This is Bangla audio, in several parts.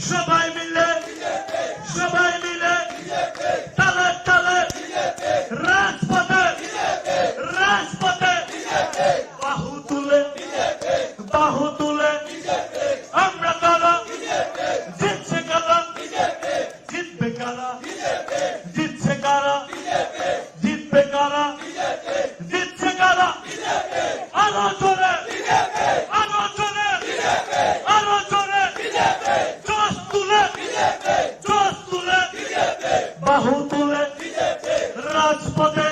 সবাই মিলে তালে তালে রাজপথে বাহু তুলে আমরা কারা জিতছে কারা জিতবে কারা জিতছে কারা জিতবে কারা জিতছে কারা আরো জোরে জোশ তুলে বাহু তুলে রাজপথে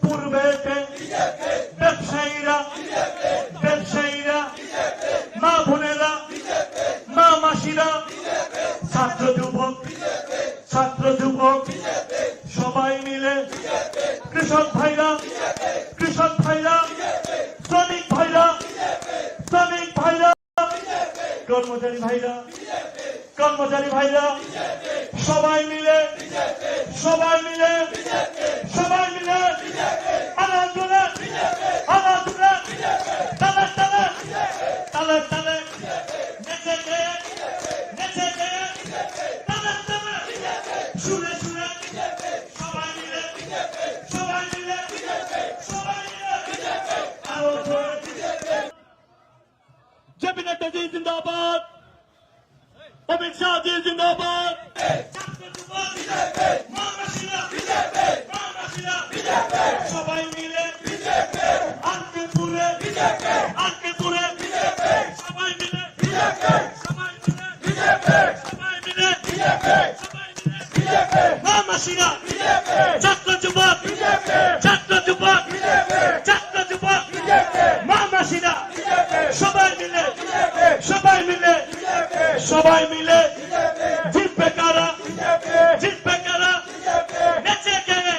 পূর্বেতে ব্যবসায়ীরা মা বোনেরা মা মাসিরা ছাত্র যুবক সবাই মিলে কৃষক ভাইরা শ্রমিক ভাইরা কর্মচারী ভাইরা সবাই মিলে আওয়াজ তুলে তালে তালে নেচে গেয়ে তালে সুরে সবাই মিলে আরো জেপি নাড্ডা জি জিন্দাবাদ, অমিত শাহ জি জিন্দাবাদ, সবাই মিলে আনকেপুরে সবাই মিলে মামাসিরা ছাত্র যুবক মামাসিরা সবাই মিলে জিতবে কারা নেচে গেয়ে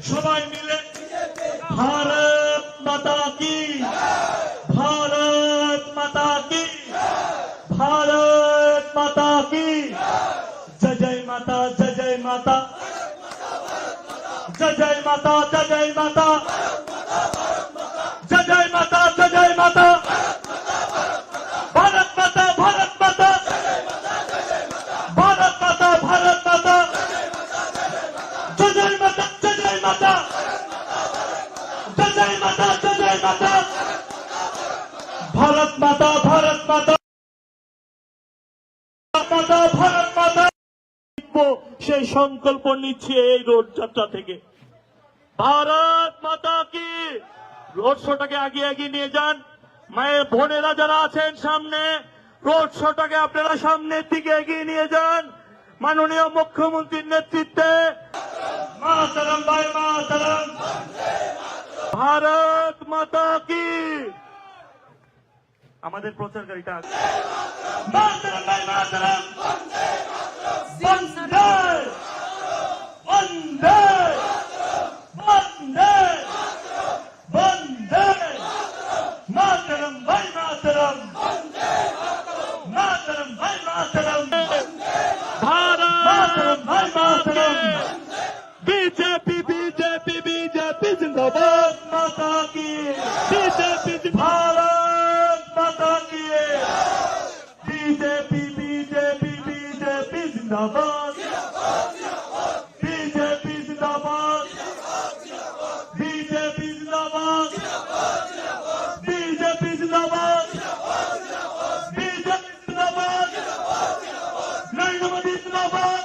সবাই মিলে ভারত মাতা কি জয় মাতা জয় মাতা ভারত মাতা জয় মাতা ভারত মাতা সেই সংকল্প নিচ্ছে এই রোড যাত্রা থেকে। ভারত মাতা কি রোড শোটাকে এগিয়ে নিয়ে যান। মায়ের বোনেরা যারা আছেন সামনে, রোড শোটাকে আপনারা সামনের দিকে এগিয়ে নিয়ে যান মাননীয় মুখ্যমন্ত্রীর নেতৃত্বে। মাতরম ভাই মাতরম, ভারত মাতা কি। আমাদের প্রচারকারীটা মাতরম ভাই মাতরম, बीजेपी जिंदाबाद माता की, बीजेपी भारत माता की, बीजेपी जिंदाबाद, बीजेपी जिंदाबाद, बीजेपी जिंदाबाद, बीजेपी जिंदाबाद, बीजेपी जिंदाबाद, नरेंद्र मोदी जिंदाबाद,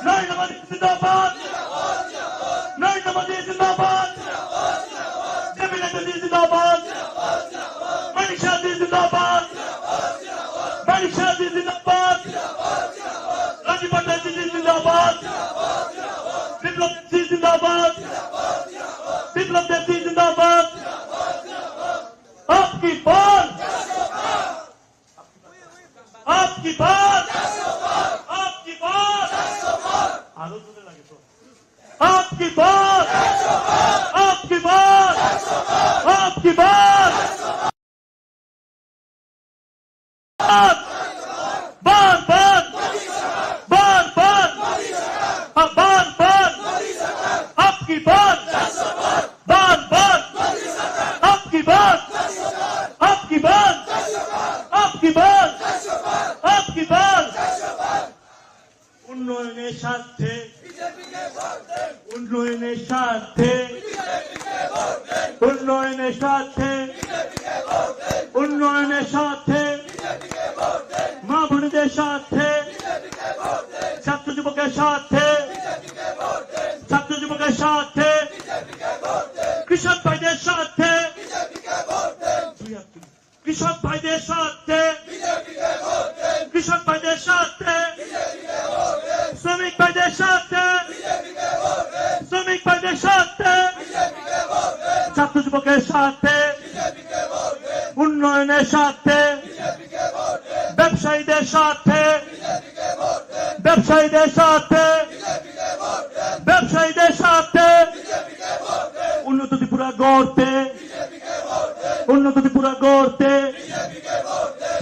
नरेंद्र मोदी जिंदाबाद, नरेंद्र मोदी जिंदाबाद, जय नड्डा जी जिंदाबाद, अमित शाह जी जिंदाबाद, अमित शाह जी जिंदाबाद, राजीव प्रताप जी जिंदाबाद, विप्लव जी जिंदाबाद, विप्लव देव जी जिंदाबाद। आपकी बात, आपकी बात, आपकी बात, आपकी बात, आपकी बात, आपकी बात। जिंदाबाद बार बार बार बार बार बार आपकी बात बार बार आपकी बात आपकी बात आपकी बात आपकी बात উন্নয়নের স্বার্থে উন্নয়নের স্বার্থে উন্নয়নের স্বার্থে উন্নয়নের স্বার্থে মা বোনদের স্বার্থে ছাত্র যুবকের স্বার্থে ছাত্র যুবকের স্বার্থে কৃষক ভাইদের স্বার্থে কৃষক ভাইদের স্বার্থে কৃষক ভাইদের স্বার্থে শ্রমিক ভাইদের স্বার্থে শ্রমিক ভাইদের স্বার্থে ছাত্র যুবকের স্বার্থে উন্নয়নের স্বার্থে ব্যবসায়ীদের স্বার্থে ব্যবসায়ীদের স্বার্থে ব্যবসায়ীদের স্বার্থে উন্নত ত্রিপুরা গড়তে উন্নত ত্রিপুরা গড়তে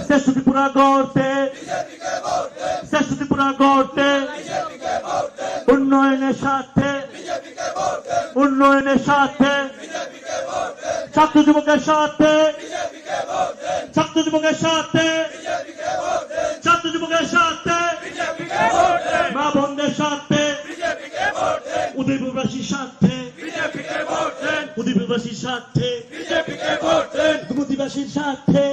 শ্রেষ্ঠ ত্রিপুরা গড়তে শ্রেষ্ঠ ত্রিপুরা গড়তে উন্নয়নের স্বার্থে উন্নয়নের স্বার্থে ছাত্র যুবকের স্বার্থে ছাত্র যুবকের স্বার্থে ছাত্র যুবকের স্বার্থে মা বোনদের স্বার্থে উদয়পুরবাসীর স্বার্থে উদয়পুরবাসীর স্বার্থে দুমতিবাসীর স্বার্থে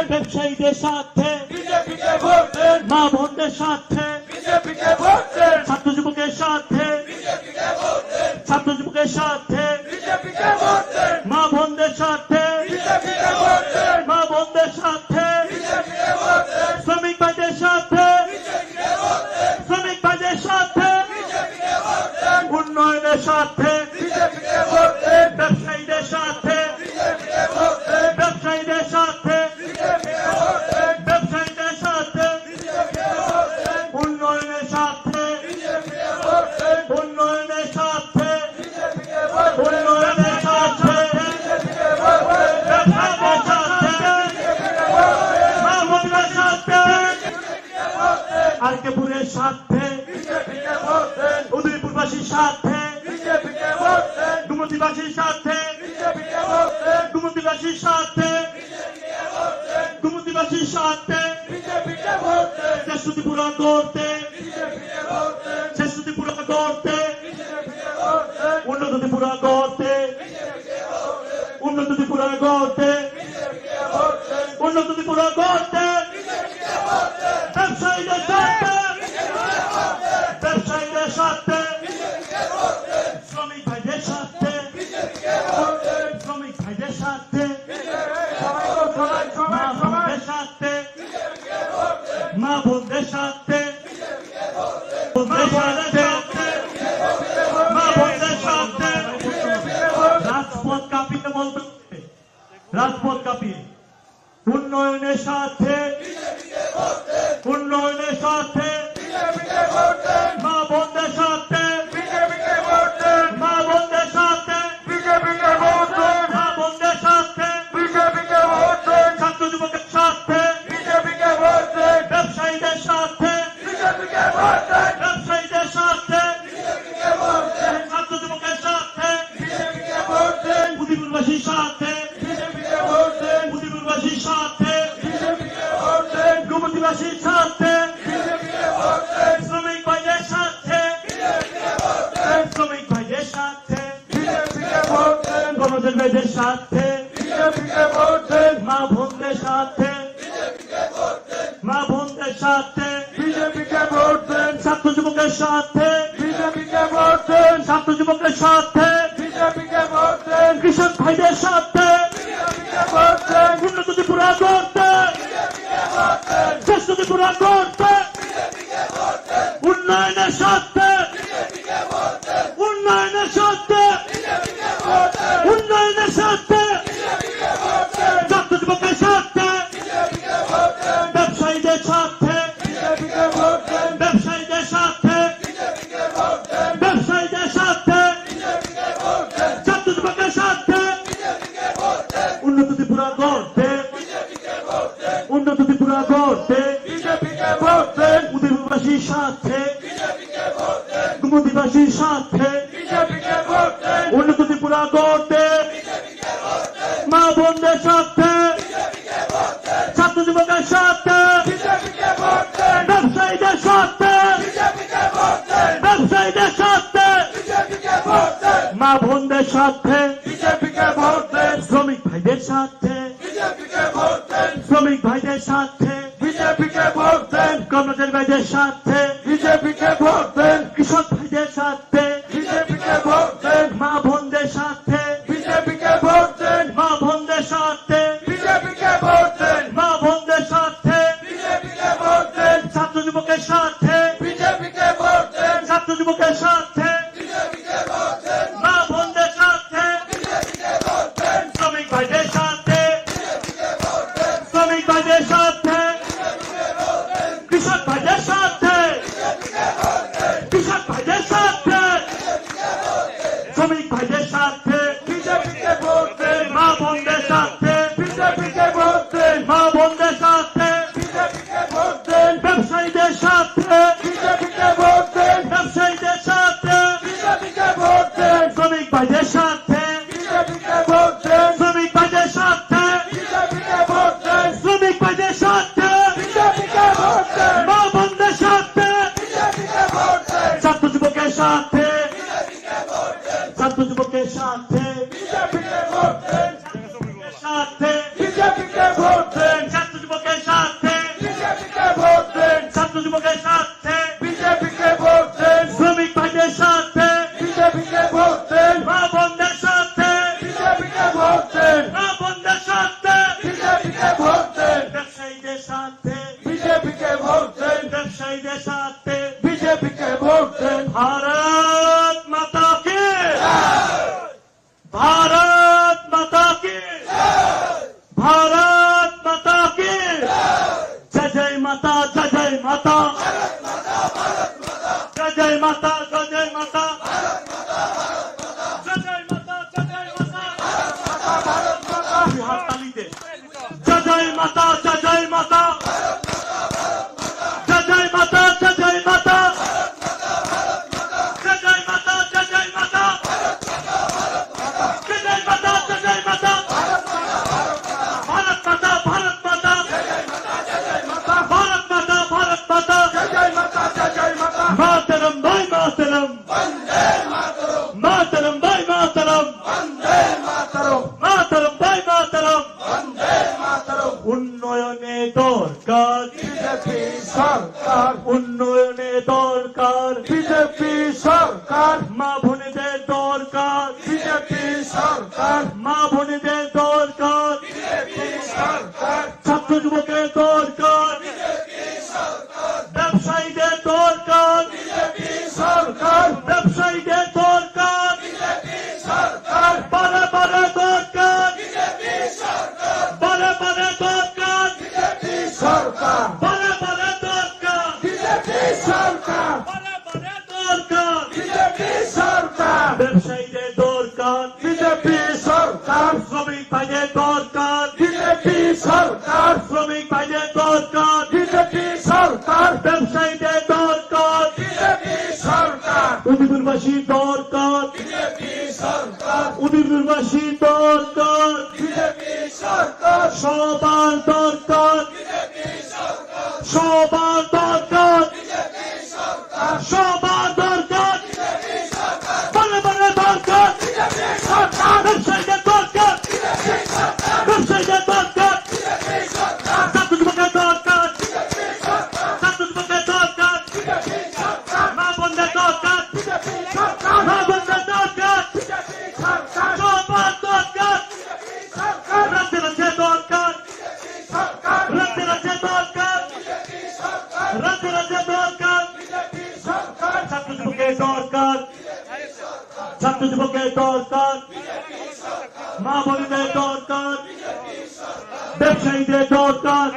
ব্যবসায়ীদের স্বার্থে মা বোনদের স্বার্থে ছাত্র যুবকের স্বার্থে ছাত্র যুবকের স্বার্থে মা বোনদের স্বার্থে মা বোনদের স্বার্থে শ্রমিক ভাইদের স্বার্থে শ্রমিক ভাইদের স্বার্থে উন্নয়নের স্বার্থে ব্যবসায়ীদের স্বার্থে ব্যবসায়ীদের স্বার্থে ব্যবসায়ীদের স্বার্থে উন্নয়নের স্বার্থে উন্নয়নের স্বার্থে উন্নয়নের স্বার্থে ব্যবসায়ীদের স্বার্থে মাহমুদের স্বার্থে আরকেপুরের স্বার্থে উদয়পুরবাসীর স্বার্থে দুমতিবাসীর স্বার্থে দুমতিবাসীর স্বার্থে দুমতিবাসীর স্বার্থে শ্রেষ্ঠ ত্রিপুরা গড়তে শ্রেষ্ঠ ত্রিপুরা গড়তে উন্নত ত্রিপুরা গড়তে উন্নত ত্রিপুরা গড়তে উন্নত ত্রিপুরা গড়তে ব্যবসায়ীদের স্বার্থে ব্যবসায়ীদের স্বার্থে শ্রমিক ভাইদের স্বার্থে শ্রমিক ভাইদের স্বার্থে মা বোনদের স্বার্থে মা বোনদের স্বার্থে মা বোনদের স্বার্থে রাজপথ কাঁপিয়ে বলতে রাজপথ কাঁপিয়ে উন্নয়নের স্বার্থে উন্নয়নের স্বার্থে মা বোনদের স্বার্থে মা বোনদের স্বার্থে মা বোনদের স্বার্থে ছাত্র যুবকের স্বার্থে ব্যবসায়ীদের স্বার্থে ব্যবসায়ীদের স্বার্থে ছাত্র যুবকের স্বার্থে উদয়পুরবাসীর স্বার্থে উদয়পুরবাসীর স্বার্থে দুমতিবাসীর স্বার্থে শ্রমিক ভাইদের স্বার্থে শ্রমিক ভাইদের স্বার্থে গণদের ভাইদের স্বার্থে মা বোনদের স্বার্থে মা বোনদের স্বার্থে ছাত্র যুবকের স্বার্থে ছাত্র যুবকের স্বার্থে কৃষক ভাইদের স্বার্থে উন্নত ত্রিপুরা করতে শ্রেষ্ঠ ত্রিপুরা করতে উন্নয়নের স্বার্থে উন্নয়নের স্বার্থে উন্নয়নের স্বার্থে ছাত্র যুবকের স্বার্থে ব্যবসায়ীদের স্বার্থে ব্যবসায়ীদের স্বার্থে ব্যবসায়ীদের স্বার্থে ছাত্র যুবকের স্বার্থে উন্নত ত্রিপুরা করতে উন্নত উন্নত ত্রিপুরা করতে বিজেপিকে ভোট দেন, উদয়বাসীর সাথে বিজেপিকে ভোট দেন, গুমতিবাসীর সাথে বিজেপিকে ভোট দেন, উন্নত ত্রিপুরা করতে বিজেপিকে ভোট দেন, মা বোনদের সাথে বিজেপিকে ভোট দেন, ছাত্র যুবকের সাথে বিজেপিকে ভোট দেন, ব্যবসায়ীদের সাথে বিজেপিকে ভোট দেন, ব্যবসায়ীদের সাথে বিজেপিকে ভোট দেন, মা বোনদের সাথে বিজেপিকে ভোট দেন, শ্রমিক ভাইদের সাথে বিজেপিকে ভোট দেন, শ্রমিক ভাইদের সাথে বিজেপিকে ভোট দেন, কর্মচারী ভাইদের সাথে বিজেপিকে ভোট দেন, কৃষক ভাইদের সাথে বিজেপিকে ভোট দেন, মা বোনদের সাথে বিজেপিকে ভোট দেন, মা বোনদের সাথে বিজেপিকে ভোট দেন, মা বোনদের সাথে বিজেপিকে ভোট দেন, ছাত্র যুবকের সাথে বিজেপিকে ভোট দেন, ছাত্র যুবকের সাথে বিজেপিকে ভোট দেন, মা বোনদের সাথে বিজেপিকে ভোট দেন, শ্রমিক ভাইদের সাথে বিজেপিকে ভোট দেন, শ্রমিক ভাইদের সাথে বিজেপিকে ভোট দেন, কৃষক ভাইদের সাথে বিজেপিকে ভোট দেন, কৃষক ভাইদের সাথে বিজেপিকে ভোট দেন, শ্রমিক ভাইদের সাথে বিজেপিকে ভোট দেন, মা বোনদের সাথে বিজেপিকে ভোট দেন, মা বোনদের সাথে বিজেপিকে ভোট দেন, ব্যবসায়ীদের সাথে বিজেপিকে ভোট দেন, ব্যবসায়ীদের সাথে বিজেপিকে ভোট দেন, শ্রমিক ভাইদের সাথে বিজেপিকে ভোট দেন, শ্রমিক ভাইদের সাথে বিজেপিকে ভোট দেন, শ্রমিক ভাইদের সাথে বিজেপিকে ভোট দেন, মা বোনদের সাথে বিজেপিকে ভোট দেন, ছাত্র যুবকের সাথে বিজেপিকে ভোট দেন, ছাত্র যুবকের সাথে বিজেপিকে ভোট দেন, সাথে বিজেপিকে ভোট দেন, ছাত্র যুবকের সাথে বিজেপিকে ভোট দেন, ছাত্র যুবকের সাথে বিজেপিকে ভোট দেন, শ্রমিক ভাইদের সাথে বিজেপিকে ভোট দেন, মা বোনদের সাথে বিজেপিকে ভোট দেন, মা বোনদের সাথে বিজেপিকে ভোট দেন, ব্যবসায়ীদের সাথে বিজেপিকে ভোট দেন, ব্যবসায়ীদের সাথে বিজেপিকে ভোট দেন। भारत माता की भारत माता की भारत माता की जय जय माता जय जय माता जय जय माता जय जय माता जय जय माता जय जय माता हाथ ताली दे जय जय माता जय जय माता जय जय माता जय जय माता जय जय माता जय जय माता जय जय माता जय जय माता भारत माता भारत माता भारत माता भारत माता जय जय माता, जय जय माता, मातरम भाई मातरम वंदे मातरम, मातरम भाई मातरम वंदे मातरम, मातरम भाई मातरम वंदे मातरम। উন্নয়নে দরকার বিজেপি সরকার, উন্নয়নে দরকার বিজেপি সরকার, মা বোনেদের দরকার বিজেপি সরকার, মা বোনেদের দরকার বিজেপি সরকার, ছাত্র যুবকের দরকার ব্যবসায়ীদের দরকার বিজেপি সরকার, ব্যবসায়ীদের দরকার বিজেপি সরকার, বারে বারে দরকার বিজেপি সরকার, বারে বারে দরকার বিজেপি সরকার, বারে বারে দরকার বিজেপি সরকার, বারে বারে দরকার বিজেপি সরকার, ব্যবসায়ীদের দরকার বিজেপি সরকার, শ্রমিক ভাইদের দরকার বিজেপি সরকার, শ্রমিক ভাইদের দরকার বিজেপি সরকার, ব্যবসায়ীদের দরকার বিজেপি সরকার, উদয়পুরবাসীর দরকার বিজেপি সরকার, উদয়পুরবাসীর দরকার বিজেপি সরকার, সবার দরকার বিজেপি সরকার, সবার দরকার বিজেপি সরকার, সবার দরকার বিজেপি সরকার, বারে বারে দরকার বিজেপি সরকার, ব্যবসায়ীদের দরকার বিজেপি সরকার, ব্যবসায়ীদের দরকার বিজেপি সরকার, ছাত্র যুবকের দরকার বিজেপি সরকার, ছাত্র যুবকের দরকার বিজেপি সরকার, মা বোনদের দরকার বিজেপি সরকার, মা বোনদের দরকার বিজেপি সরকার, সবার দরকার বিজেপি সরকার, রাজ্যে রাজ্যে দরকার বিজেপি সরকার, রাজ্যে রাজ্যে দরকার বিজেপি সরকার, রাজ্যে রাজ্যে দরকার বিজেপি সরকার, ছাত্র যুবকের দরকার ছাত্র যুবকের দরকার মা বোনদের দরকার ব্যবসায়ীদের দরকার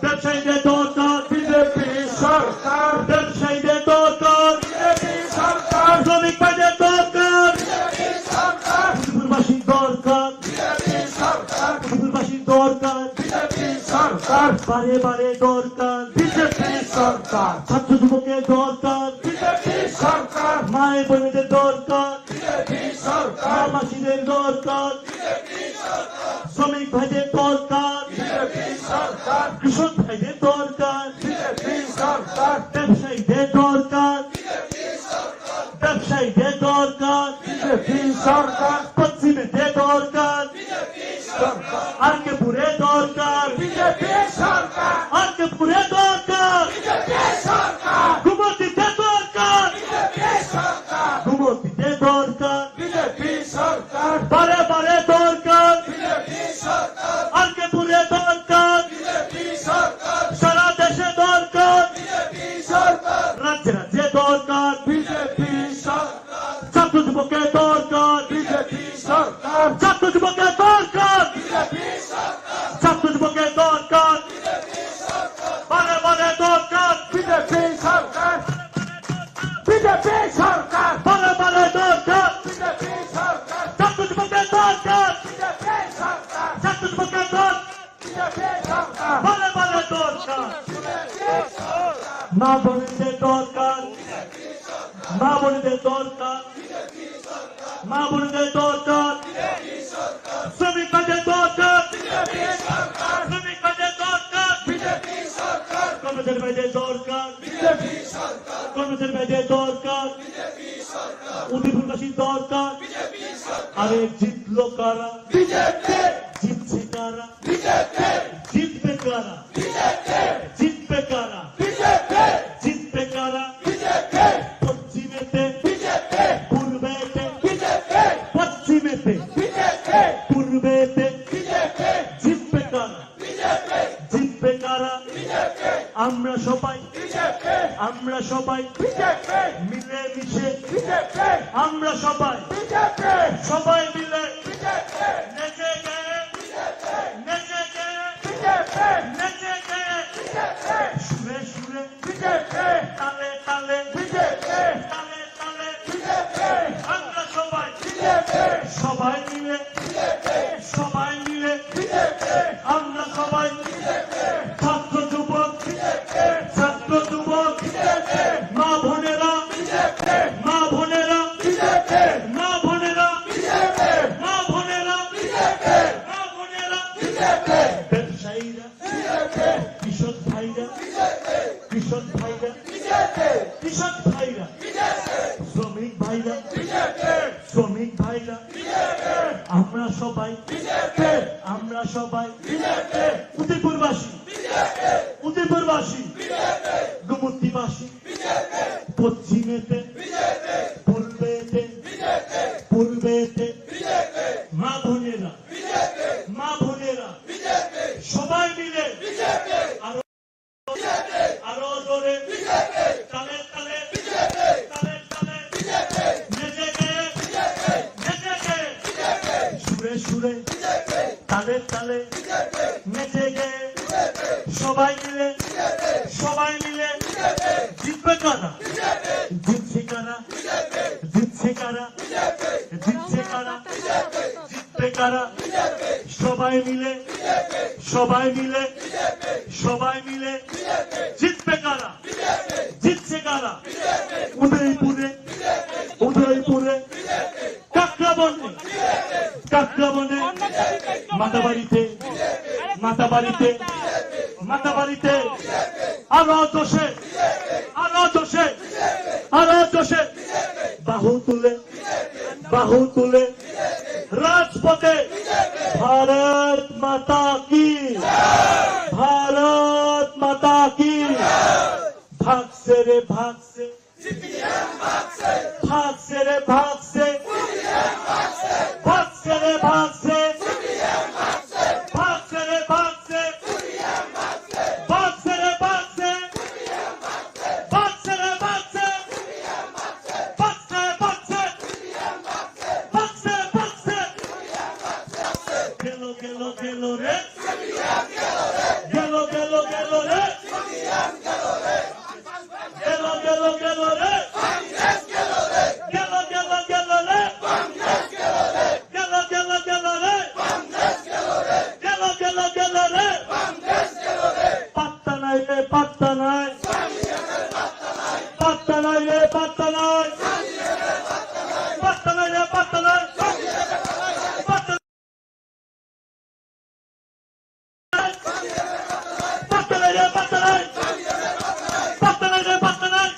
ব্যবসায়ীদের দরকার বিজেপি সরকার, ব্যবসায়ীদের দরকার বিজেপি সরকার, শ্রমিক ভাইদের দরকার বিজেপি সরকার, উদয়পুরবাসীর দরকার বিজেপি সরকার, উদয়পুরবাসীর দরকার, বিজেপি সরকার, বারে বারে দরকার, বিজেপি সরকার, ছাত্র যুবকের দরকার, বিজেপি সরকার, মায়ের বোনেদের দরকার, বিজেপি সরকার, মাসিদের দরকার, শ্রমিক ভাইদের দরকার, বিজেপি সরকার, কৃষক ভাইদের দরকার, বিজেপি সরকার, ব্যবসায়ীদের দরকার, ব্যবসায়ীদের দরকার, বিজেপি সরকার, পশ্চিমেদের দরকার, সরকার, আরকেপুরে দরকার, বিজেপি সরকার, আরকেপুরে দরকার, বিজেপি সরকার, ঘুমতিতে দরকার, বিজেপি সরকার, ঘুমতিতে দরকার, বিজেপি সরকার, বারে বারে দরকার, বিজেপি সরকার, আরকেপুরে দরকার, বিজেপি সরকার, সারা দেশে দরকার, বিজেপি সরকার, রাজ্যে রাজ্যে দরকার, বিজেপি সরকার, ছাত্র যুবকের দরকার, বিজেপি সরকার, ছাত্র যুবকের দরকার, বিজেপি সরকার, ছাত্র যুবকের দরকার, বারে বারে দরকার, বিজেপি সরকার, বিজেপি সরকার, বারে বারে দরকার, বিজেপি সরকার, ছাত্র যুবকের দরকার, বিজেপি সরকার, ছাত্র যুবকের দরকার, বিজেপি সরকার, বারে বারে দরকার, মা বোনেদের দরকার, মা বোনেদের দরকার, মা বোনেদের দরকার, শ্রমিক ভাইদের দরকার, শ্রমিক ভাইদের দরকার, বিজেপি সরকার, কর্মচারী ভাইদের দরকার, বিজেপি সরকার, কর্মচারী ভাইদের দরকার, উদয়পুরবাসীর দরকার, আরে জিতলো কারা, বিজেপি, জিতছে কারা, বিজেপি, জিতবে কারা, জিতবে কারা, বিজেপি, জিতবে কারা, বিজেপি, পশ্চিমেতে, বিজেপি, পূর্বেতে, বিজেপি, পশ্চিমেতে, বিজেপি, পূর্বেতে, বিজেপি, জিতবে কারা, বিজেপি, জিতবে কারা, বিজেপি, আমরা সবাই, বিজেপি, আমরা সবাই বিজেপি, মিলে মিশে, বিজেপি, আমরা সবাই, বিজেপি, সবাই মিলে বিজেপি, নেচে গেয়ে, নেচে গেয়ে, বিজেপি, নেচে গেয়ে, বিজেপি, সুরে সুরে, বিজেপি, তালে তালে, বিজেপি, তালে তালে, বিজেপি, আমরা সবাই, বিজেপি, সবাই মিলে, সবাই মিলে, বিজেপি, আমরা সবাই, ছাত্র যুবক, ছাত্র যুবক, মা বোনেরা, বিজেপি, মা বোনেরা, বিজেপি, মা বোনেরা, বিজেপি, মা বোনেরা, বিজেপি, মা বোনেরা, বিজেপি, ব্যবসায়ীরা, বিজেপি, কৃষক ভাইরা, কৃষক ভাইরা, বিজেপি, কৃষক ভাইরা, শ্রমিক ভাইরা, বিজেপি, শ্রমিক ভাইরা, আমরা সবাই, বিজেপি, আমরা সবাই, বিজেপি, উদয়পুরবাসী, উদয়পুরবাসী, গুমতিবাসী, পশ্চিমেতে, পূর্বেতে, পূর্বেতে, মা বোনেরা, মা বোনেরা, সবাই মিলে আরো আরো জোরে, তালে তালে, তালে তালে, নেচে গেয়ে, নেচে গেয়ে, সুরে সুরে, তালে তালে, নেচে গেয়ে, সবাই মিলে, সবাই মিলে, জিতবে কারা, জিতছে কারা, জিতছে কারা, জিতছে কারা, জিতবে কারা, সবাই মিলে, সবাই মিলে, সবাই মিলে, জিতবে কারা, জিতছে কারা, উদয়পুরে, উদয়পুরে, কাকরাবনে, কাকরাবনে, মাতাবাড়িতে, মাতাবাড়িতে, মাতাবাড়িতে, আরো দোষে, আরো দোষে, আরো দোষে, বাহু তুলে, বাহু তুলে, রাজপথে, ভারত মাতা কি, ভারত মাতা কি, ভাগছে রে ভাগছে, ভাগছে রে ভাগছে, ভাগছে রে ভাগছে, ভাগছে রে ভাগছে, ভাগছে রে ভাগছে, ভাগছে রে ভাগছে, ভাগছে ভাগছে, ভাগছে ভাগছে, গেল গেল গেল রে, গেল গেল গেল রে, গেল গেল গেল রে, গেল গেল গেল রে, গেল গেল গেল রে, গেল গেল পাত্তা নাই রে পাত্তা নাই, পাত্তা নাই রে পাত্তা নাই,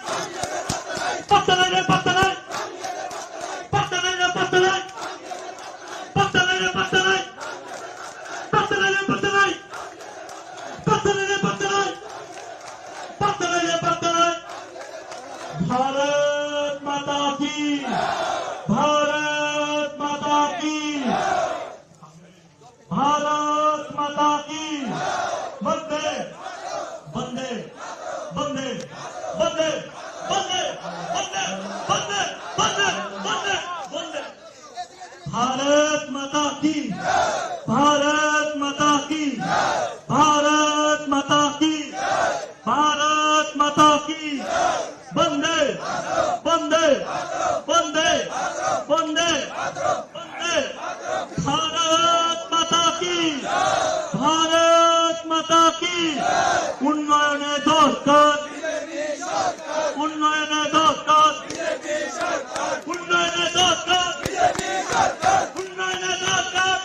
পাত্তা নাই রে পাত্তা নাই, পাত্তা নাই রে পাত্তা নাই, পাত্তা নাই রে পাত্তা নাই, পাত্তা নাই রে পাত্তা নাই, পাত্তা নাই রে পাত্তা নাই, পাত্তা নাই রে পাত্তা নাই। भारत माता की, भारत माता की, भारत माता की। वंदे वंदे वंदे वंदे वंदे वंदे वंदे वंदे वंदे वंदे। भारत माता की, भारत माता की, भारत माता की, भारत माता की। वंदे वंदे वंदे वंदे वंदे। भारत माता की, भारत माता की। उन्नयने दरकार, उन्नयने दरकार, उन्नयने दरकार, उन्नयने दरकार,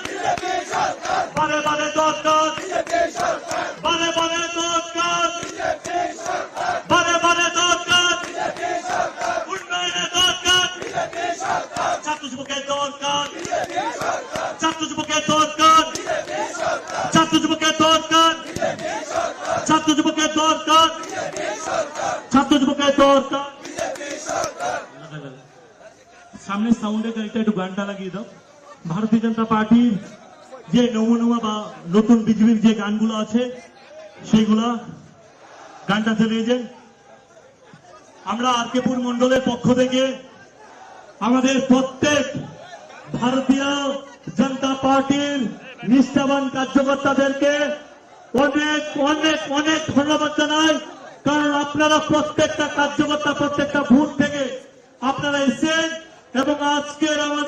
बारे बारे दरकार, बारे बारे दरकार, बारे बारे दरकार, উন্নয়নের দরকার, ছাত্র যুবকের দরকার, ছাত্র যুবকের দরকার, ছাত্র যুবকের দরকার, ছাত্র যুবকের দরকার, ছাত্র যুবকের দরকার। সামনে সাউন্ডে গাড়িটা একটু গানটা লাগিয়ে দাও। ভারতীয় জনতা পার্টির যে নমুনা বা নতুন বিজেপির যে গানগুলো আছে সেইগুলা গানটা চালিয়ে যায়। আমরা আরকেপুর মন্ডলের পক্ষ থেকে আমাদের প্রত্যেক ভারতীয় জনতা পার্টির নিষ্ঠাবান কার্যকর্তাদেরকে অনেক অনেক অনেক ধন্যবাদ জানাই। কারণ আপনারা প্রত্যেকটা কার্যকর্তা প্রত্যেকটা বুথ থেকে আপনারা এসেছেন এবং আজকের আমাদের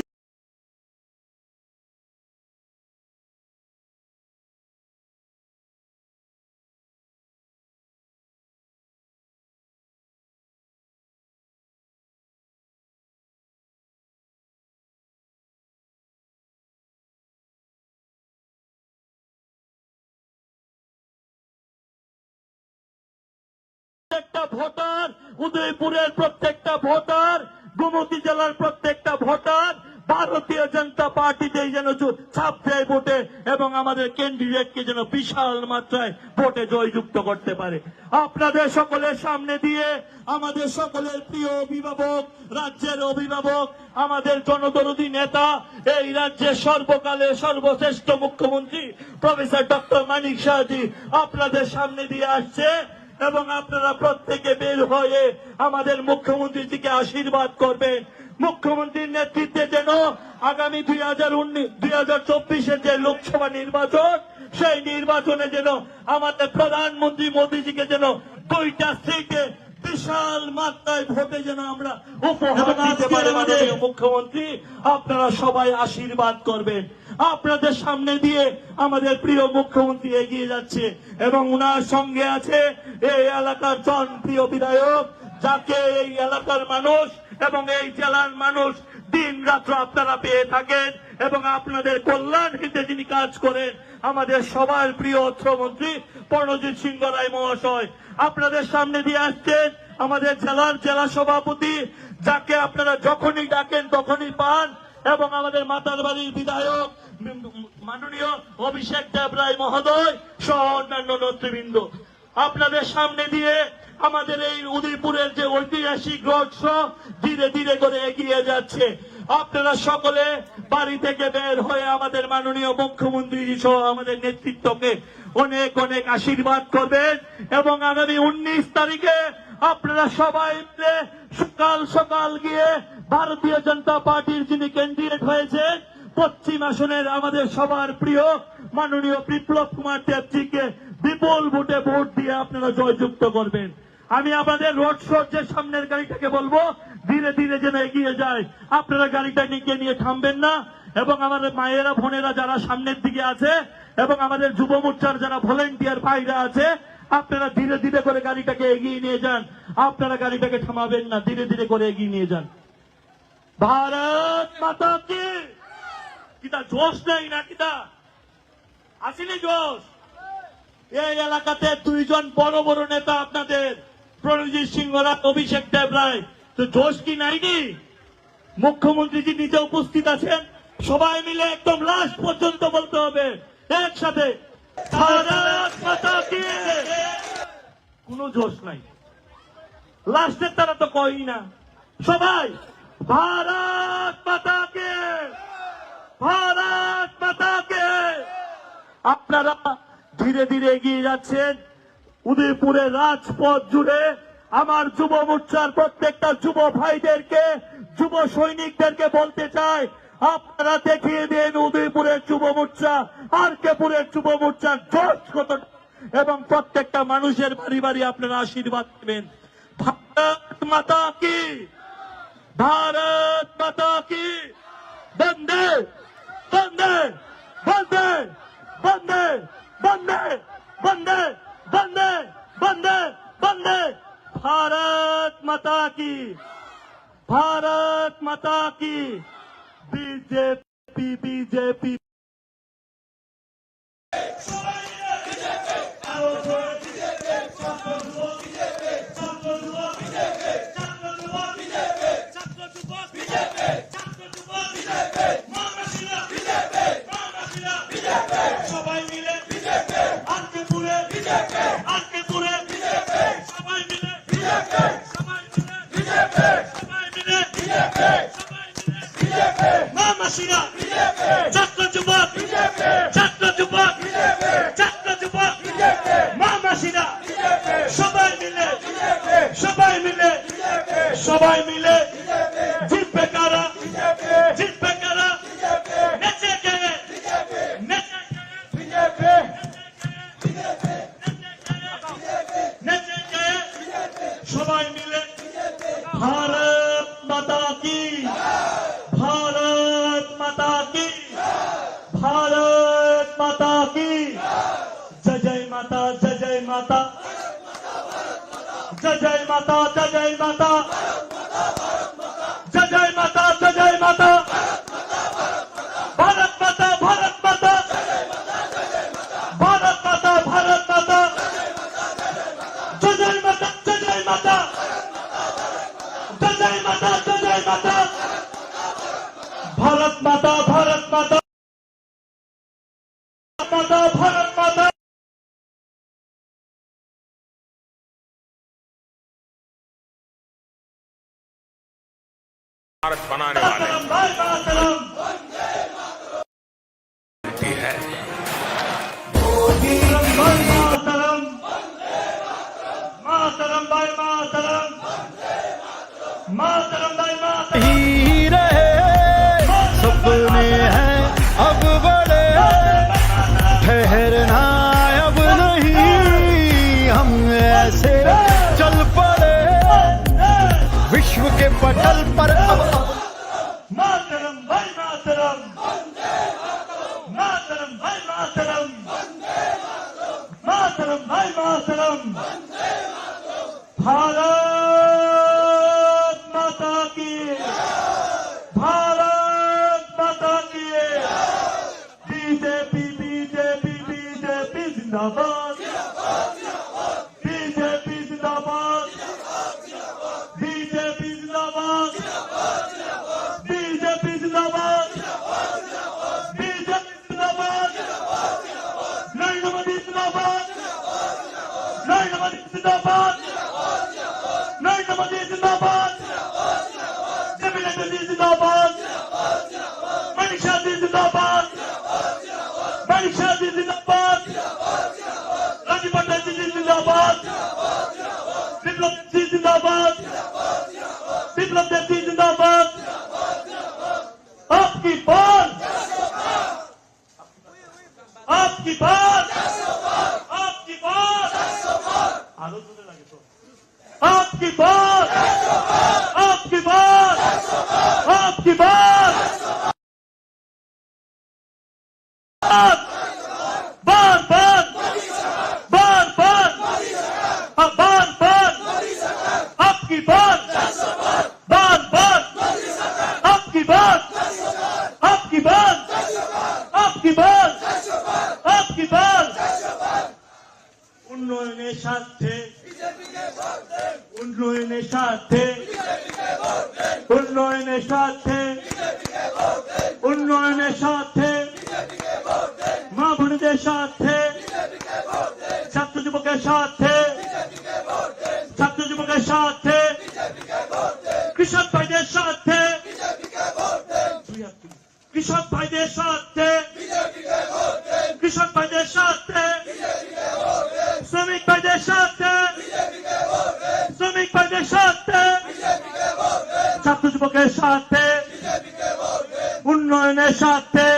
প্রত্যেকটা ভোটার, উদয়পুরের প্রত্যেকটা ভোটার, গোমতী জেলার প্রত্যেকটা ভোটার ভারতীয় জনতা পার্টিতে যেন ছাপ দেয় ভোটে এবং আমাদের ক্যান্ডিডেটকে যেন বিশাল মাত্রায় ভোটে জয়যুক্ত করতে পারে। আপনাদের সকলের সামনে দিয়ে আমাদের সকলের প্রিয় অভিভাবক, রাজ্যের অভিভাবক, আমাদের জনদরদী নেতা, এই রাজ্যের সর্বকালের সর্বশ্রেষ্ঠ মুখ্যমন্ত্রী প্রফেসর ডক্টর মানিক সাহাজি আপনাদের সামনে দিয়ে আসছে এবং আপনারা প্রত্যেকে বের হয়ে আমাদের মুখ্যমন্ত্রীজিকে আশীর্বাদ করবেন। মুখ্যমন্ত্রীর নেতৃত্বে যেন আগামী 2024-এর যে লোকসভা নির্বাচন, সেই নির্বাচনে যেন আমাদের প্রধানমন্ত্রী মোদীজিকে যেন 2টা সিটে বিশাল মাত্রায় ভোটে যেন আমরা উপহার দিতে পারি। মাননীয় মুখ্যমন্ত্রী, আপনারা সবাই আশীর্বাদ করবেন। আপনাদের সামনে দিয়ে আমাদের প্রিয় মুখ্যমন্ত্রী এগিয়ে যাচ্ছে এবং উনার সঙ্গে আছে এই এলাকার জনপ্রিয় বিধায়ক, যাকে এই এলাকার মানুষ এবং এই জেলার মানুষ দিন রাত্র আপনারা পেয়ে থাকেন এবং আপনাদের কল্যাণ হিতে যিনি কাজ করেন, আমাদের সবার প্রিয় অর্থমন্ত্রী প্রণজিৎ সিংহ রায় মহাশয় আপনাদের সামনে দিয়ে আসছেন। আমাদের জেলার জেলা সভাপতি, যাকে আপনারা যখনই ডাকেন তখনই পান, এবং আমাদের মাতারবাড়ির বিধায়ক মাননীয় অভিষেক দেব রায় মহোদয় সহ অন্যান্য নেতৃবৃন্দ আপনাদের সামনে দিয়ে আমাদের এই উদয়পুরের যে ঐতিহাসিক রোড শো ধীরে ধীরে করে এগিয়ে যাচ্ছে। আপনারা সকলে বাড়ি থেকে বের হয়ে আমাদের মাননীয় মুখ্যমন্ত্রী সহ আমাদের নেতৃত্বকে অনেক অনেক আশীর্বাদ করবেন এবং আগামী 19 তারিখে আপনারা সবাই মিলে সকাল সকাল গিয়ে ভারতীয় জনতা পার্টির যিনি ক্যান্ডিডেট হয়েছে পশ্চিম আসনের আমাদের সবার প্রিয় মাননীয় বিপ্লব কুমার দেবজিকে বিপুল ভোটে ভোট দিয়ে আপনারা জয়যুক্ত করবেন। আমি আমাদের রোড শোর যে সামনের গাড়িটাকে বলবো ধীরে ধীরে যেন এগিয়ে যায়। আপনারা গাড়িটা নিয়ে থামবেন না এবং আমাদের মায়েরা বোনেরা যারা সামনের দিকে আছে এবং আমাদের যুব মোর্চার যারা ভলেন্টিয়ার ভাইরা আছে, আপনারা ধীরে ধীরে করে গাড়িটাকে এগিয়ে নিয়ে যান। আপনারা গাড়িটাকে থামাবেন না, ধীরে ধীরে করে এগিয়ে নিয়ে যান। ভারত মাতা কি। কিতা জোশ নাই না, কিতা আসিনি জোশ, এই এলাকাতে দুইজন বড় বড় নেতা আপনাদের, প্রণজিৎ সিংহ রায়, অভিষেক দেব রায়, তো জোশ কি নাইনি? মুখ্যমন্ত্রীজি নিজে উপস্থিত আছেন, সবাই মিলে একদম লাস্ট পর্যন্ত বলতে হবে একসাথে, ভারত মাতা কি। কোনো জোশ নাই, লাস্টের তারা তো কই না, সবাই ভারত মাতা কে, ভারত মাতা কে। আপনারা ধীরে ধীরে এগিয়ে যাচ্ছেন উদয়পুরের রাজপথ জুড়ে। আমার যুব মোর্চার প্রত্যেকটা যুব ভাইদেরকে, যুব সৈনিকদেরকে বলতে চাই, আপনারা দেখিয়ে দিন উদয়পুরের যুব মোর্চা আর কেপুরের যুব মোর্চার জোশ কত, এবং প্রত্যেকটা মানুষের বাড়ি বাড়ি আপনারা আশীর্বাদ দেবেন। भारत माता की, भारत माता की। बंदे बंदे बंदे बंदे बंदे बंदे बंदे बंदे बंदे, भारत माता की, भारत माता की। बीजेपी बीजेपी সবাই মিলে আজকে পুরে আজকে পুরে সবাই মিলে সবাই মিলে সবাই মিলে মামাসিরা ছাত্র যুবক ছাত্র যুবক ছাত্র যুবক মামাসিরা সবাই মিলে সবাই মিলে সবাই মিলে জিতবে কারা, জিতবে কারা, নেচে গেয়ে সবাই মিলে भारत माता की, भारत माता की, भारत माता की। जय जय माता, जय जय माता, जय जय माता, जय जय माता, जय जय माता, जय जय माता, भारत माता, भारत माता, भारत माता, भारत माता, जय जय माता, जय जय माता, जय जय माता, जय जय माता, भारत माता, भारत माता, माता, भारत माता। भारत बनाने वाले मातरम है। मातरम मातरम भाई मातरम मातरम भाई मातरम। ही रहे सपने हैं अब बड़े, ठहरना अब नहीं, हम ऐसे चल पड़े विश्व के पटल पर अब। मातरम भाई मातरम मातरम भाई मातरम मातरम भाई मातरम। भारत माता की, भारत माता की। बीजेपी बीजेपी बीजेपी जिंदाबाद, बीजेपी जिंदाबाद, बीजेपी जिंदाबाद, बीजेपी जिंदाबाद, बीजेपी जिंदाबाद, नरेंद्र मोदी जिंदाबाद, नरेंद्र मोदी जिंदाबाद, नरेंद्र मोदी जिंदाबाद, जमीन जी जिंदाबाद, मनीषा जी जिंदाबाद, मनीषा जी जिंदाबाद, राजीव पटेल जी जिंदाबाद, विप्लव जी जिंदाबाद, विप्लव देव जी जिंदाबाद। आपकी बात, आपकी बात, आपकी बात, आपकी बात, आपकी बात, आपकी बात, बात बात बात बात बात बात, आपकी बात, बात बात, आपकी बात, आपकी बात, आपकी बात, आपकी बात। উন্নয়নের স্বার্থে উন্নয়নের স্বার্থে উন্নয়নের স্বার্থে উন্নয়নের স্বার্থে মা বোনদের স্বার্থে ছাত্র যুবকের স্বার্থে ছাত্র যুবকের স্বার্থে কৃষক ভাইদের স্বার্থে কৃষক ভাইদের স্বার্থে কৃষক ভাইদের স্বার্থে শ্রমিক ভাইদের স্বার্থে শ্রমিক ভাইদের স্বার্থে ছাত্র যুবকের স্বার্থে উন্নয়নের স্বার্থে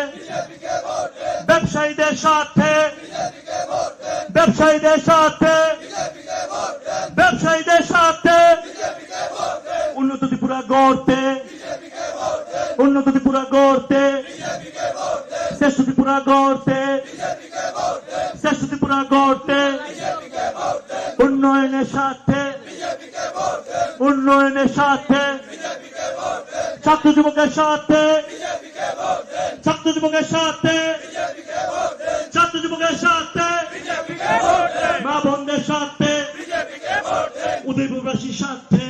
ব্যবসায়ীদের স্বার্থে ব্যবসায়ীদের স্বার্থে ব্যবসায়ীদের স্বার্থে উন্নত ত্রিপুরা গড়তে উন্নত ত্রিপুরা গড়তে শ্রেষ্ঠ ত্রিপুরা গড়তে শ্রেষ্ঠ ত্রিপুরা গড়তে উন্নয়নের স্বার্থে উন্নয়নের স্বার্থে ছাত্র যুবকের স্বার্থে ছাত্র যুবকের স্বার্থে ছাত্র যুবকের স্বার্থে মা বোনদের স্বার্থে উদয়পুরবাসীর স্বার্থে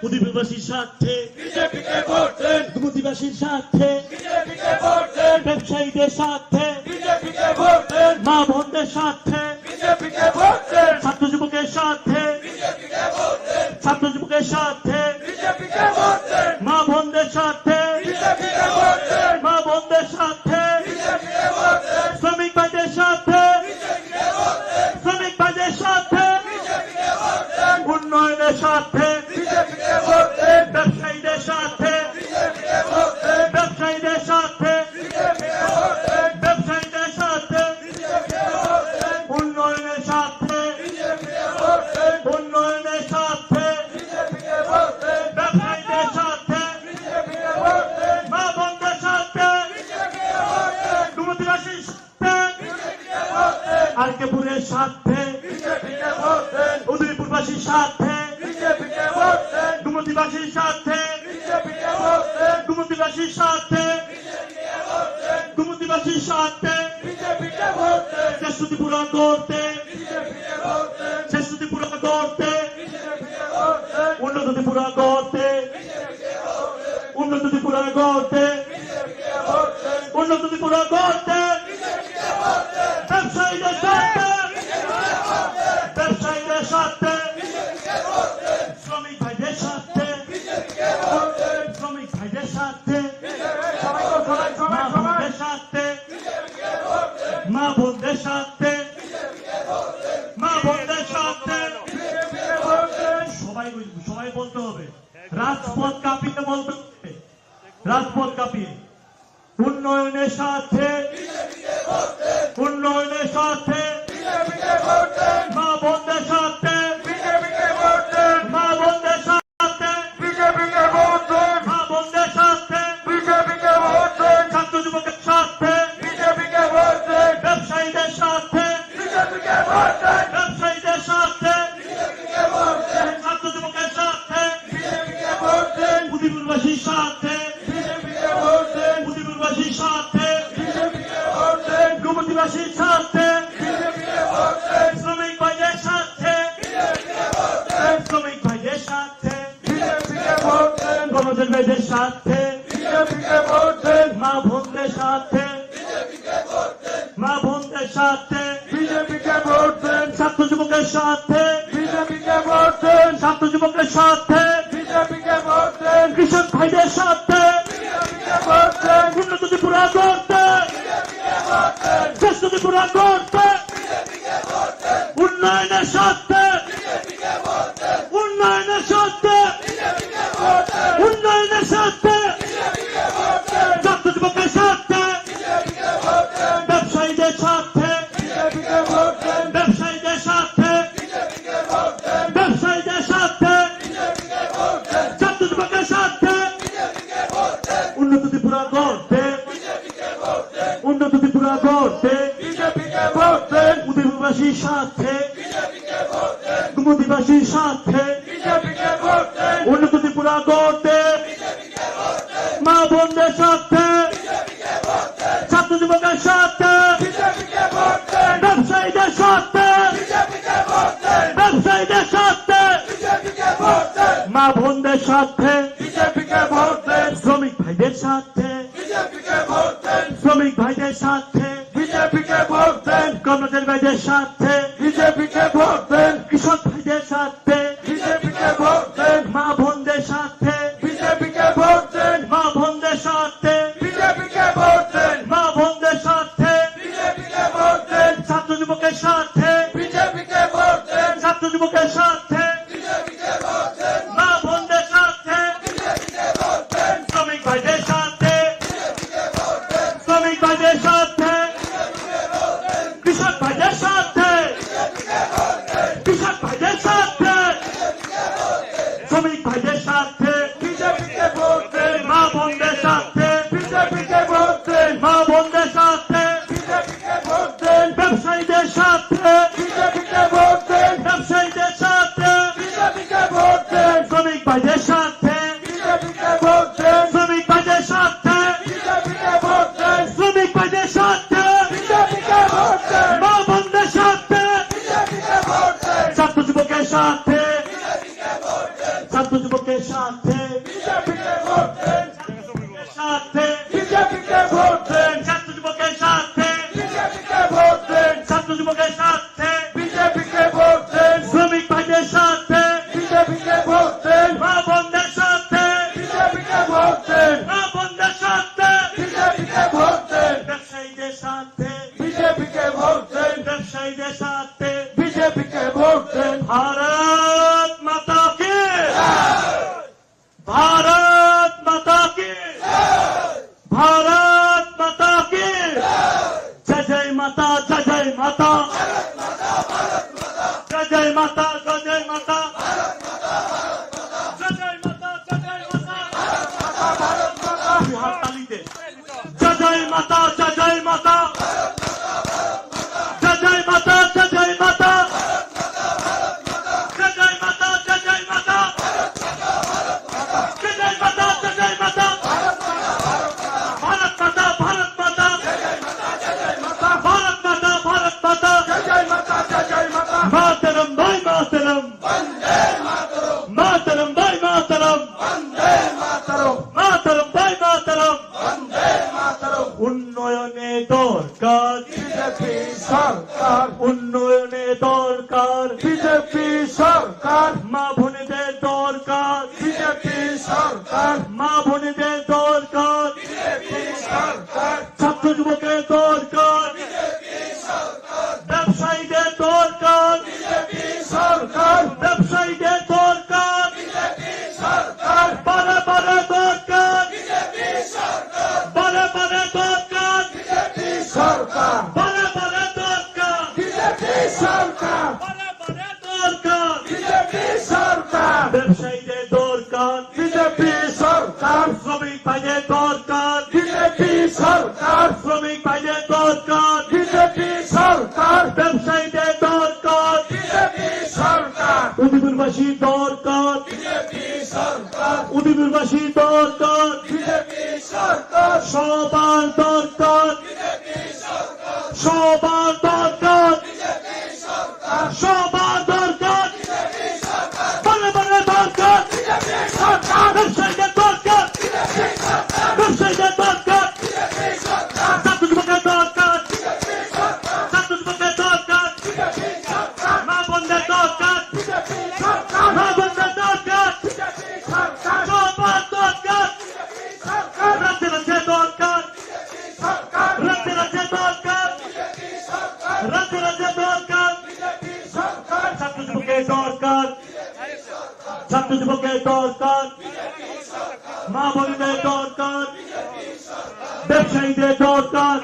উদয়পুরবাসীর স্বার্থে দুমতিবাসীর স্বার্থে ব্যবসায়ীদের স্বার্থে মা বোনদের স্বার্থে ছাত্র যুবকের স্বার্থে ছাত্র যুবকের স্বার্থে মা বোনদের স্বার্থে মা বোনদের স্বার্থে শ্রমিক ভাইদের স্বার্থে শ্রমিক ভাইদের স্বার্থে উন্নয়নের স্বার্থে ব্যবসায়ীদের স্বার্থে ব্যবসায়ীদের স্বার্থে ব্যবসায়ীদের স্বার্থে উন্নয়নের স্বার্থে উন্নয়নের স্বার্থে ব্যবসায়ীদের স্বার্থে মা বোনদের স্বার্থে দুমতিবাসীর স্বার্থে আরকেপুরের স্বার্থে উদয়পুরবাসীর স্বার্থে দুমতিবাসীর স্বার্থে দুমতিবাসীর স্বার্থে দুমতিবাসীর স্বার্থে শ্রেষ্ঠ ত্রিপুরা করতে শ্রেষ্ঠ ত্রিপুরা করতে উন্নত ত্রিপুরা করতে উন্নত ত্রিপুরা করতে উন্নত ত্রিপুরা করতে ব্যবসায়ীদের স্বার্থে ব্যবসায়ীদের স্বার্থে শ্রমিক ভাইদের স্বার্থে শ্রমিক ভাইদের স্বার্থে মা বোনদের স্বার্থে মা বোনদের স্বার্থে মা বোনদের স্বার্থে সবাই সবাই বলতে হবে রাজপথ কাঁপিয়ে বলতে হবে রাজপথ কাঁপিয়ে উন্নয়নের স্বার্থে উন্নয়নের স্বার্থে মা বোনদের স্বার্থে মা বোনদের স্বার্থে মা বোনদের স্বার্থে ছাত্র যুবকের স্বার্থে ব্যবসায়ীদের স্বার্থে ব্যবসায়ীদের স্বার্থে ছাত্র যুবকের স্বার্থে উদয়পুরবাসীর স্বার্থে উদয়পুরবাসীর স্বার্থে দুমতিবাসীর স্বার্থে শ্রমিক ভাইদের স্বার্থে শ্রমিক ভাইদের স্বার্থে গণদের ভাইদের স্বার্থে মা বোনদের স্বার্থে মা বোনদের স্বার্থে ছাত্র যুবকের স্বার্থে ছাত্র যুবকের স্বার্থে কৃষক ভাইদের স্বার্থে উন্নত ত্রিপুরা করতে শ্রেষ্ঠ ত্রিপুরা করতে উন্নয়নের স্বার্থে উন্নয়নের স্বার্থে উন্নয়নের স্বার্থে ছাত্র যুবকের স্বার্থে ব্যবসায়ীদের স্বার্থে ব্যবসায়ীদের স্বার্থে ব্যবসায়ীদের স্বার্থে ছাত্র যুবকের স্বার্থে উন্নত ত্রিপুরা করতে উন্নত ত্রিপুরা করতে উদয়পুরবাসীর স্বার্থে দুমতিবাসীর স্বার্থে উন্নত ত্রিপুরা করতে মা বোনদের স্বার্থে ছাত্র যুবকের স্বার্থে ব্যবসায়ীদের স্বার্থে স্বার্থে বিজেপিকে ভোট দেন, শ্রমিক ভাইদের স্বার্থে বিজেপিকে ভোট দেন, শ্রমিক ভাইদের স্বার্থে বিজেপিকে ভোট দেন, কর্মচারী ভাইদের স্বার্থে বিজেপিকে ভোট দেন, কৃষক ভাইদের স্বার্থে বিজেপিকে ভোট দেন, মা বোনদের স্বার্থে বিজেপিকে ভোট দেন, মা বোনদের স্বার্থে বিজেপিকে ভোট দেন, মা বোনদের স্বার্থে বিজেপিকে ভোট দেন, ছাত্র যুবকের স্বার্থে বিজেপিকে ভোট দেন, ছাত্র যুবকের স্বার্থে বিজেপিকে ভোট দেন, মা বোনদের স্বার্থে বিজেপিকে ভোট দেন, শ্রমিক ভাইদের স্বার্থে বিজেপিকে ভোট দেন, শ্রমিক ভাইদের স্বার্থে বিজেপিকে ভোট দেন, কৃষক ভাইদের স্বার্থে বিজেপিকে ভোট দেন, কৃষক ভাইদের স্বার্থে বিজেপিকে ভোট দেন, শ্রমিক ভাইদের স্বার্থে বিজেপিকে ভোট দেন, মা বোনদের স্বার্থে বিজেপিকে ভোট দেন, মা বোনদের স্বার্থে বিজেপিকে ভোট দেন, ব্যবসায়ীদের স্বার্থে বিজেপিকে ভোট দেন, ব্যবসায়ীদের স্বার্থে বিজেপিকে ভোট দেন, শ্রমিক ভাইদের স্বার্থে বিজেপিকে ভোট দেন, শ্রমিক ভাইদের স্বার্থে বিজেপিকে ভোট দেন, শ্রমিক ভাইদের স্বার্থে বিজেপিকে ভোট দেন, মা বোনদের স্বার্থে বিজেপিকে ভোট দেন, ছাত্র যুবকের স্বার্থে বিজেপিকে ভোট দেন, ছাত্র যুবকের স্বার্থে বিজেপিকে ভোট দেন, স্বার্থে বিজেপিকে ভোট দেন, ছাত্র যুবকের স্বার্থে বিজেপিকে ভোট দেন, ছাত্র যুবকের স্বার্থে বিজেপিকে ভোট দেন, শ্রমিক ভাইদের স্বার্থে বিজেপিকে ভোট দেন, মা বোনদের স্বার্থে বিজেপিকে ভোট দেন, মা বোনদের স্বার্থে বিজেপিকে ভোট দেন, ব্যবসায়ীদের স্বার্থে বিজেপিকে ভোট দেন, ব্যবসায়ীদের স্বার্থে বিজেপিকে ভোট দেন। भारत माता की भारत माता की भारत माता की जय जय माता जय जय माता जय जय माता जय जय माता जय जय माता जय जय माता बिहार ताली दे जय जय माता जय जय माता जय जय माता जय जय माता जय जय माता जय जय माता जय जय माता जय जय माता भारत माता भारत माता भारत माता भारत माता जय जय माता, जय जय माता, मातरम भाई मातरम वंदे मातरम, मातरम भाई मातरम वंदे मातरम, मातरम भाई मातरम वंदे मातरम। উন্নয়নে দরকার বিজেপি সরকার, উন্নয়নে দরকার বিজেপি সরকার, মা বোনেদের দরকার বিজেপি সরকার, মা বোনেদের দরকার বিজেপি সরকার, ছাত্র যুবকের দরকার ব্যবসায়ীদের দরকার বিজেপি সরকার, ব্যবসায়ীদের দরকার বিজেপি সরকার, বারে বারে দরকার বিজেপি সরকার, বারে বারে দরকার বিজেপি সরকার, বারে বারে দরকার বিজেপি সরকার, বারে বারে দরকার বিজেপি সরকার, ব্যবসায়ীদের দরকার বিজেপি সরকার, শ্রমিক ভাইদের দরকার বিজেপি সরকার, শ্রমিক ভাইদের দরকার বিজেপি সরকার, ব্যবসায়ীদের দরকার বিজেপি সরকার, উদিপুরবাসীর দরকার বিজেপি সরকার, উদিপুরবাসীর দরকার বিজেপি সরকার, সবার দরকার সবার দরকার সবার দরকার বারে বারে দরকার ব্যবসায়ীদের দরকার ব্যবসায়ীদের দরকার ছাত্র যুবকের দরকার ছাত্র যুবকের দরকার মা বোনদের দরকার মা বোনদের দরকার সবার দরকার রাতে রাতে দরকার রাতে রাতে দরকার রাতে রাতে দরকার ছাত্র যুবকের দরকার ছাত্র যুবকের দরকার মা বোনদের দরকার ব্যবসায়ীদের দরকার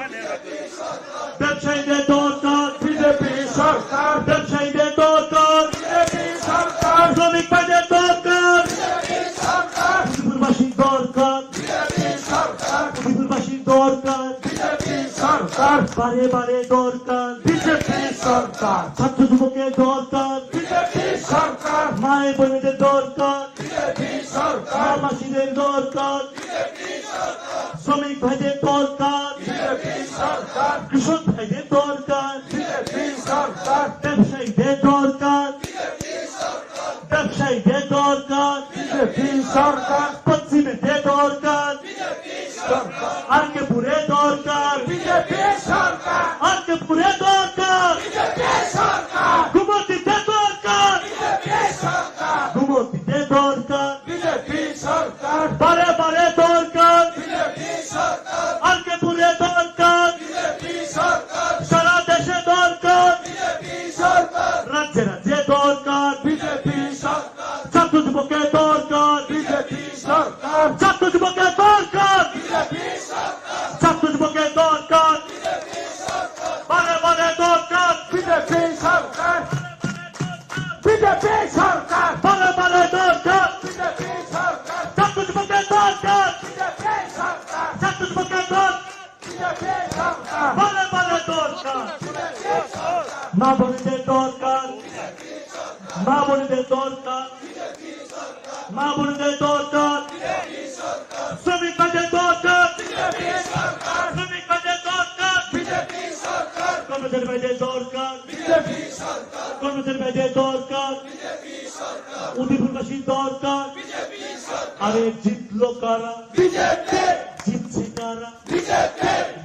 ব্যবসায়ীদের দরকার বিজেপি সরকার, ব্যবসায়ীদের দরকার বিজেপি সরকার, শ্রমিক ভাইদের দরকার বিজেপি সরকার, উদিপুরবাসীর দরকার বিজেপি সরকার, উদিপুরবাসীর দরকার বিজেপি সরকার, বারে বারে দরকার বিজেপি সরকার, ছাত্র যুবকের দরকার বিজেপি সরকার, মায়ের বোনেদের দরকার বিজেপি সরকার, মাসিদের দরকার শ্রমিক ভাইদের দরকার বিজেপি সরকার, কৃষক ভাইদের দরকার বিজেপি সরকার, ব্যবসায়ীদের দরকার ব্যবসায়ীদের দরকার বিজেপি সরকার পশ্চিমেতে দরকার সরকার আরকে পুরে দরকার বিজেপি সরকার আরকে পুরে দরকার বিজেপি সরকার ঘুমতিতে দরকার বিজেপি সরকার ঘুমতিতে দরকার বিজেপি সরকার বারে বারে দরকার বিজেপি সরকার আরকে পুরে দরকার বিজেপি সরকার সারা দেশে দরকার বিজেপি সরকার রাজ্যে রাজ্যে দরকার বিজেপি সরকার ছাত্র যুবকের দরকার বিজেপি সরকার ছাত্র যুবকের দরকার বিজেপি সরকার ছাত্র যুবকের দরকার বারে বারে দরকার বিজেপি সরকার বিজেপি সরকার বারে বারে দরকার বিজেপি সরকার ছাত্র যুবকের দরকার বিজেপি সরকার ছাত্র যুবকের দরকার বিজেপি সরকার বারে বারে দরকার মা বোনদের দরকার মা বোনদের দরকার মা বোনদের দরকার শ্রমিক কাজের দরকার শ্রমিক কাজের দরকার বিজেপি সরকার কর্মচারী ভাইদের দরকার বিজেপি সরকার কর্মচারী ভাইদের দরকার উদিপুরবাসীর দরকার আরে জিতলো কারা বিজেপি জিতছে কারা বিজেপি